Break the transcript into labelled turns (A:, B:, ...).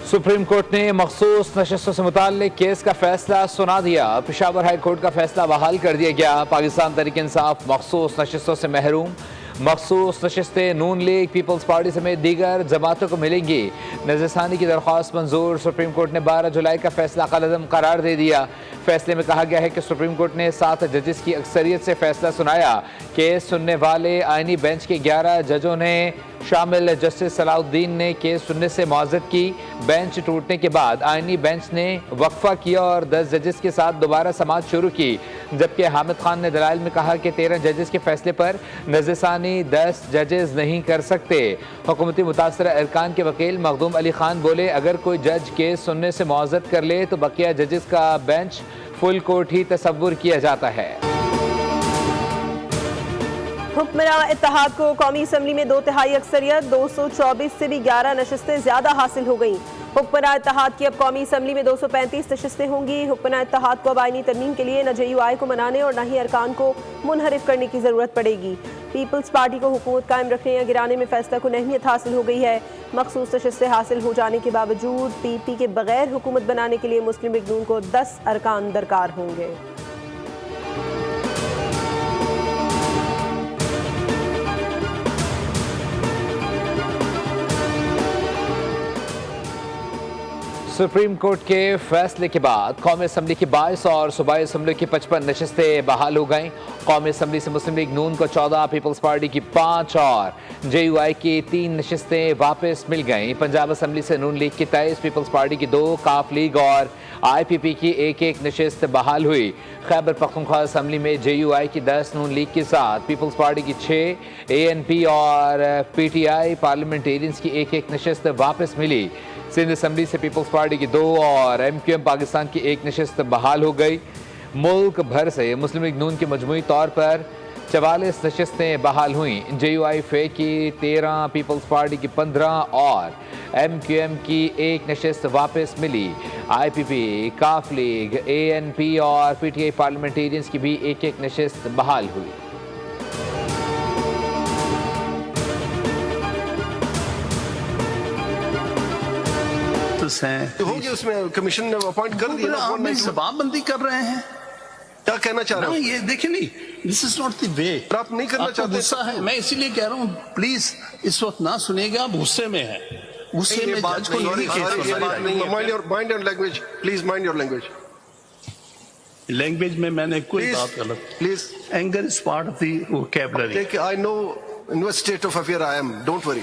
A: Supreme court ने मखसूस नशस्तों से मुताल्लिक केस का फैसला सुना दिया। पेशावर हाई कोर्ट का फैसला बहाल कर दिया गया। पाकिस्तान तहरीक इंसाफ मखसूस नशस्तों से महरूम। मखसूस नशस्तें नून लीग, पीपल्स पार्टी समेत दीगर जमातों को मिलेंगी। नजरसानी की दरख्वास्त मंजूर। सुप्रीम कोर्ट ने 12 जुलाई का फैसला कलअदम करार दे दिया। फैसले में कहा गया है कि सुप्रीम कोर्ट ने 7 जजेस की अक्सरियत से फैसला सुनाया। केस सुनने वाले आईनी बेंच के 11 जजों ने शामिल जस्टिस सलाउद्दीन ने केस सुनने से मुआज़रत की। बेंच टूटने के बाद आईनी बेंच ने वक्फा किया और 10 जजेस के साथ दोबारा समाअत शुरू की, जबकि हामिद खान ने दलाइल में कहा कि 13 जजेस के फैसले पर नजरसानी 10 जजेस नहीं कर सकते। हुकूमती मुतासरा अरकान के वकील मखदूम अली खान बोले, अगर कोई जज केस सुनने से मुआज़रत कर ले तो बकिया जजेस का बेंच फुल कोर्ट ही तसव्वुर किया जाता है।
B: हुक्मरान इत्तेहाद को कौमी असम्बली में 2/3 अक्सरियत, 224 से भी 11 नशस्तें ज्यादा हासिल हो गई। हुक्मरान इत्तेहाद की अब कौमी असम्बली में 235 नशस्तें होंगी। हुक्मरान इत्तेहाद को अब आईनी तरमीम के लिए न JUI को मनाने और न ही अरकान को मुनहरिफ करने की जरूरत पड़ेगी। पीपल्स पार्टी को हुकूमत कायम रखने या गिराने में फैसला को अहमियत हासिल हो गई है। मखसूस नशस्तें हासिल हो जाने के बावजूद PP के बगैर हुकूमत बनाने के लिए मुस्लिम लीग नून को 10 अरकान दरकार होंगे।
A: सुप्रीम कोर्ट के फैसले के बाद कौमी असम्बली की 22 और सूबाई असम्बली की 55 नशस्तें बहाल हो गईं। कौमी असम्बली से मुस्लिम लीग नून को 14, पीपल्स पार्टी की 5 और JUI की 3 नशस्तें वापस मिल गईं। पंजाब असम्बली से नून लीग की 23, पीपल्स पार्टी की 2, काफ लीग और IPP की 1-1 नशस्त बहाल हुई। खैबर पख्तूनख्वा असम्बली में JUI की 10, नून लीग के साथ पीपल्स पार्टी की 6, ANP और PTI पार्लियामेंटेरियंस की 1-1 नशस्त वापस मिली। सिंध असम्बली से पीपल्स पार्टी की 2 और MQM पाकिस्तान की 1 नशस्त बहाल हो गई। मुल्क भर से मुस्लिम लीग नून की मजमूई तौर पर 44 नशस्तें बहाल हुई। JUI फे की 13, पीपल्स पार्टी की 15 और MQM की 1 नशस्त वापस मिली। IPP, काफ लीग, ANP और PTI पार्लियामेंटेरियंस की भी 1-1 नशस्त बहाल हुई।
C: होगी उसमें कमीशन ने अपॉइंट कर दिया ना,
D: जवाबबंदी कर रहे हैं।
C: क्या कहना चाह रहे हैं?
D: ये देखिए नहीं, this is not the way.
C: आप नहीं करना चाहते?
D: गुस्सा है, मैं इसीलिए कह रहा हूँ प्लीज इस वक्त ना सुनिएगा, आप गुस्से में है। गुस्से में जज को
C: mind your language please, mind your language.
D: Language में मैंने कोई बात गलत।
C: Please,
D: anger is part of the vocabulary.
C: I know in what state of affair I am, don't worry.